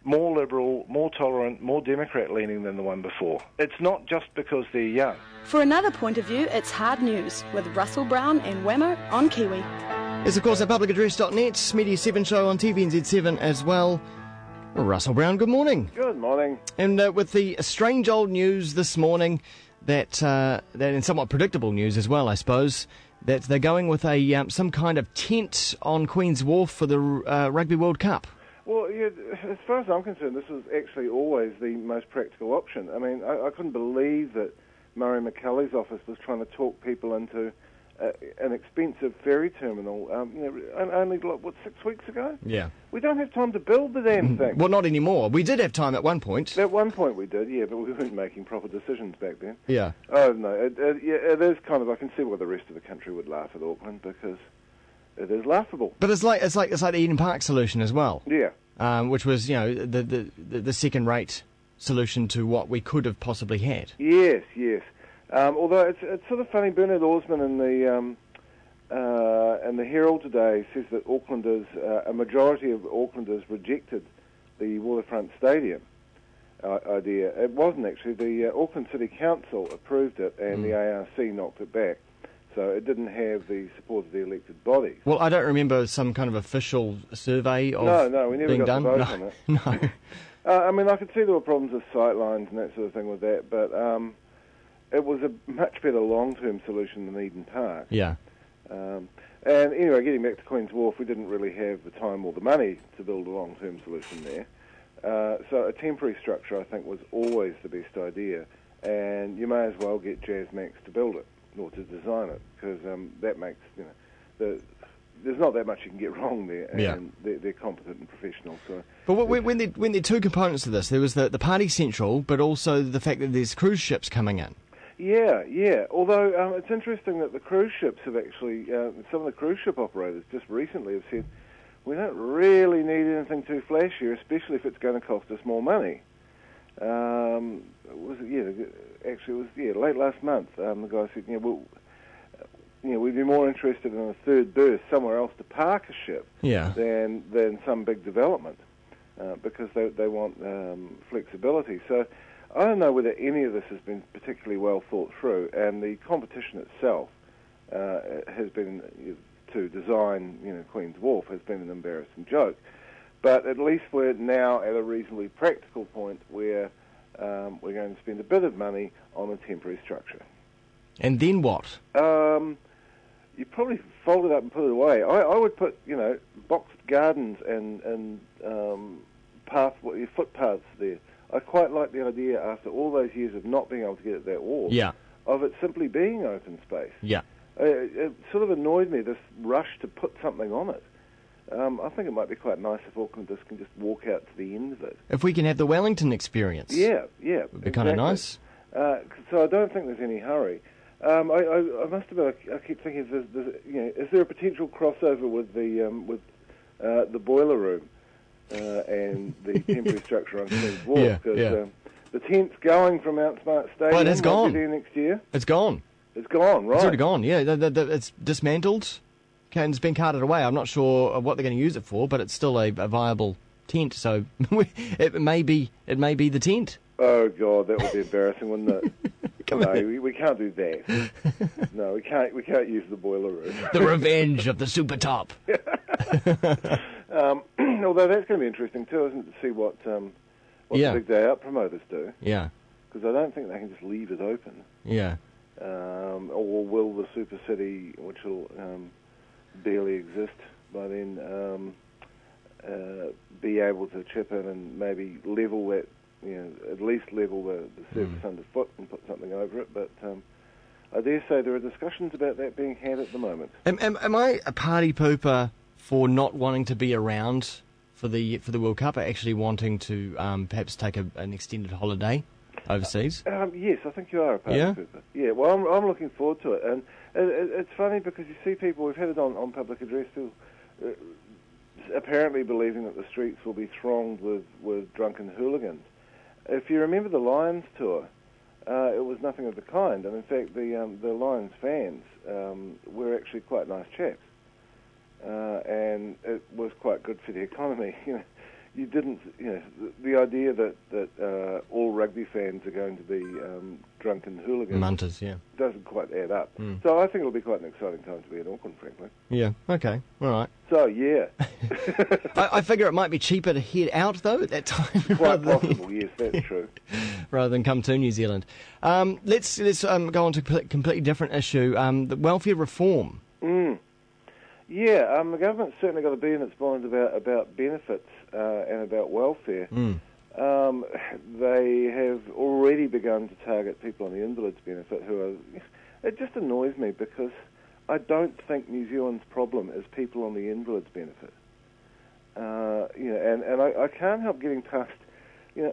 more liberal, more tolerant, more Democrat-leaning than the one before. It's not just because they're young. For another point of view, it's Hard News with Russell Brown and Wammo on Kiwi. It's, of course, our publicaddress.net, Media 7 show on TVNZ7 as well. Russell Brown, good morning. Good morning. And with the strange old news this morning, that and somewhat predictable news as well, I suppose, that they're going with a some kind of tent on Queen's Wharf for the Rugby World Cup. Well, yeah, as far as I'm concerned, this was actually always the most practical option. I mean, I couldn't believe that Murray McCully's office was trying to talk people into an expensive ferry terminal, only, 6 weeks ago? Yeah. We don't have time to build the damn thing. Well, not anymore. We did have time at one point. At one point we did, yeah, but we weren't making proper decisions back then. Yeah. Oh, no, it is kind of, I can see why the rest of the country would laugh at Auckland, because it is laughable. But it's like the Eden Park solution as well. Yeah. Which was, the second-rate solution to what we could have possibly had. Yes. Although it's sort of funny, Bernard Orsman in the Herald today says that Aucklanders, a majority of Aucklanders rejected the waterfront stadium idea. It wasn't actually. The Auckland City Council approved it, and the ARC knocked it back. So it didn't have the support of the elected bodies. Well, I don't remember some kind of official survey of No, we never being got done. the vote on it. No. I mean, I could see there were problems with sightlines and that sort of thing with that, but it was a much better long-term solution than Eden Park. Yeah. And anyway, getting back to Queen's Wharf, we didn't really have the time or the money to build a long-term solution there. So a temporary structure, I think, was always the best idea, and you may as well get Jazzmax to build it, or to design it, because that makes, there's not that much you can get wrong there, and they're competent and professional. So, but when there are two components to this, there was the party central, but also the fact that there's cruise ships coming in. Yeah. Although it's interesting that the cruise ships have actually, some of the cruise ship operators just recently have said, we don't really need anything too flashy, especially if it's going to cost us more money. Late last month, the guy said, we'd be more interested in a third berth somewhere else to park a ship than some big development, because they want flexibility. So I don't know whether any of this has been particularly well thought through, and the competition itself has been, to design Queen's Wharf, has been an embarrassing joke. But at least we're now at a reasonably practical point where we're going to spend a bit of money on a temporary structure. And then what? You probably fold it up and put it away. I would put, boxed gardens and footpaths there. I quite like the idea, after all those years of not being able to get at that wall, of it simply being open space. Yeah. It sort of annoyed me, this rush to put something on it. I think it might be quite nice if Aucklanders can just walk out to the end of it. If we can have the Wellington experience. Yeah. It would be kind of nice. So I don't think there's any hurry. I must admit, I keep thinking, is there a potential crossover with the boiler room and the temporary structure on Queen's Wharf? Because the tent's going from Mount Smart Stadium. Well, it's gone. There next year. It's gone. It's gone, right? It's already gone, yeah. It's dismantled and it's been carted away. I'm not sure what they're going to use it for, but it's still a viable tent, so it may be the tent. Oh, God, that would be embarrassing, wouldn't it? We can't do that. No, we can't use the boiler room. The revenge of the Supertop. Although that's going to be interesting too, isn't it, to see what the Big Day Out promoters do. Yeah. Because I don't think they can just leave it open. Yeah. Or will the Super City, which will barely exist by then, be able to chip in and maybe level that, at least level the surface underfoot and put something over it. But I dare say there are discussions about that being had at the moment. Am I a party pooper for not wanting to be around for the World Cup, or actually wanting to perhaps take an extended holiday overseas? Yes, I think you are a party pooper. Yeah, well, I'm looking forward to it. And it's funny because you see people, we've had it on public address too, apparently believing that the streets will be thronged with drunken hooligans. If you remember the Lions tour, it was nothing of the kind. And in fact, the Lions fans were actually quite nice chaps. And it was quite good for the economy. You didn't, that all rugby fans are going to be drunken hooligans. Munters, yeah. Doesn't quite add up. So I think it'll be quite an exciting time to be in Auckland, frankly. Yeah, okay, all right. So, yeah. I figure it might be cheaper to head out, though, at that time. Quite possible, yes, that's true. Rather than come to New Zealand. Let's go on to a completely different issue, the welfare reform. Yeah, the government's certainly got a bee in its bonnet about benefits and about welfare. They have already begun to target people on the invalids benefit who are... It just annoys me because I don't think New Zealand's problem is people on the invalids benefit. I can't help getting past...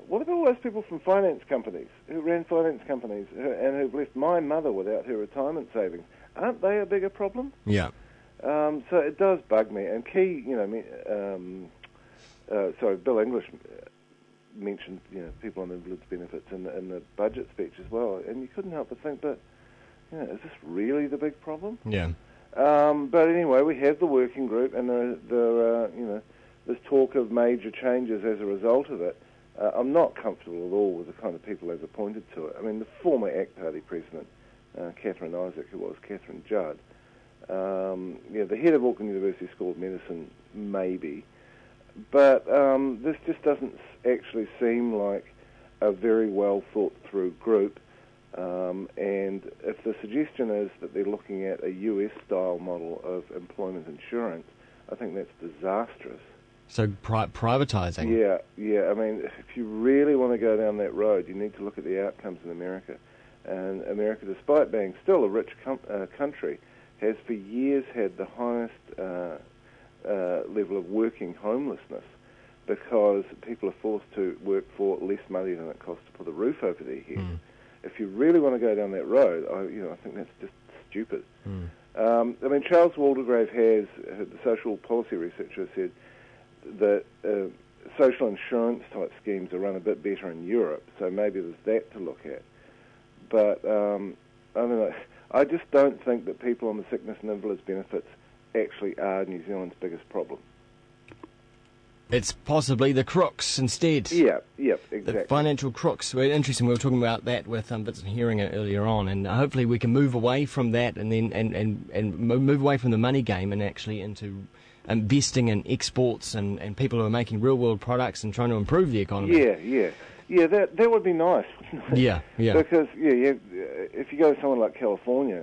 what about all those people from finance companies who ran finance companies and who've left my mother without her retirement savings? Aren't they a bigger problem? Yeah. So it does bug me. And Bill English mentioned people on invalids benefits in the budget speech as well, and you couldn't help but think, but is this really the big problem? Yeah. But anyway, we have the working group, and there's talk of major changes as a result of it. I'm not comfortable at all with the kind of people they've appointed to it. I mean, the former ACT Party president, Catherine Isaac, who was Catherine Judd, the head of Auckland University School of Medicine, maybe. But this just doesn't actually seem like a very well thought through group. And if the suggestion is that they're looking at a US-style model of employment insurance, I think that's disastrous. So privatising? Yeah. I mean, if you really want to go down that road, you need to look at the outcomes in America. And America, despite being still a rich country, has for years had the highest level of working homelessness because people are forced to work for less money than it costs to put a roof over their head. If you really want to go down that road, I think that's just stupid. Charles Waldegrave the social policy researcher, said that social insurance type schemes are run a bit better in Europe, so maybe there's that to look at. But I just don't think that people on the sickness and invalids benefits actually are New Zealand's biggest problem. It's possibly the crooks instead. Yeah, exactly. The financial crooks. Well, interesting. We were talking about that with Vincent Hearing earlier on, and hopefully we can move away from that and then and move away from the money game and actually into investing in exports and people who are making real world products and trying to improve the economy. Yeah, that would be nice, wouldn't it? Yeah. Because if you go to somewhere like California,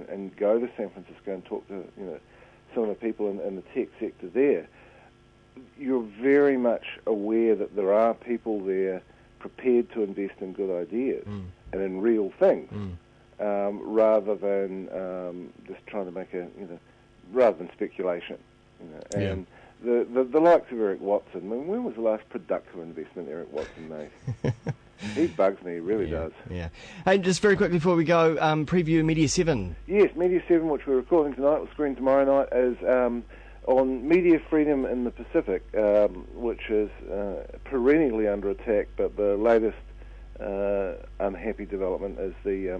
and go to San Francisco and talk to some of the people in the tech sector there, you're very much aware that there are people there prepared to invest in good ideas and in real things, rather than just trying to make rather than speculation. And the likes of Eric Watson. I mean, when was the last productive investment Eric Watson made? He bugs me, he really does. Yeah. Hey, just very quickly before we go, preview Media 7. Yes, Media 7, which we're recording tonight, will screen tomorrow night, is on media freedom in the Pacific, which is perennially under attack, but the latest unhappy development is the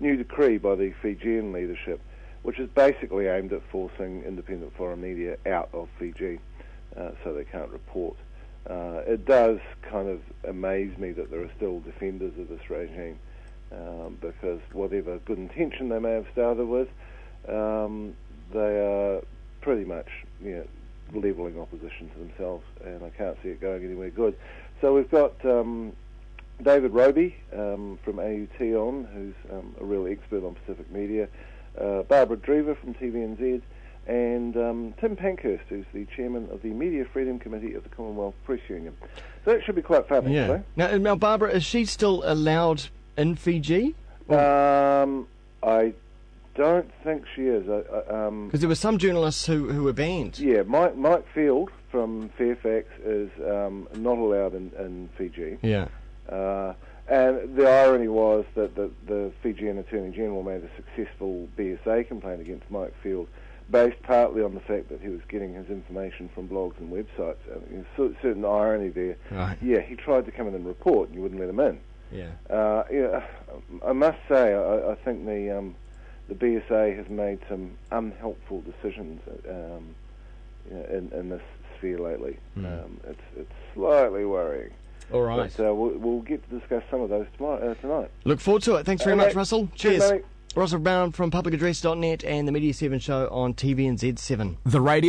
new decree by the Fijian leadership, which is basically aimed at forcing independent foreign media out of Fiji so they can't report. It does kind of amaze me that there are still defenders of this regime because whatever good intention they may have started with, they are pretty much levelling opposition to themselves, and I can't see it going anywhere good. So we've got David Roby from AUT on, who's a real expert on Pacific media, Barbara Drever from TVNZ, and Tim Pankhurst, who's the chairman of the Media Freedom Committee of the Commonwealth Press Union. So that should be quite fun, actually. Now, Barbara, is she still allowed in Fiji? I don't think she is. Because there were some journalists who were banned. Yeah, Mike Field from Fairfax is not allowed in Fiji. Yeah. And the irony was that the Fijian Attorney General made a successful BSA complaint against Mike Field, based partly on the fact that he was getting his information from blogs and websites. And there's a certain irony there. Right. Yeah, he tried to come in and report, and you wouldn't let him in. Yeah. I must say, I think the BSA has made some unhelpful decisions in this sphere lately. It's slightly worrying. All right. But we'll get to discuss some of those tonight. Look forward to it. Thanks very much, Russell. Cheers. Cheers, Russell Brown from publicaddress.net and the Media 7 show on TVNZ7. The radio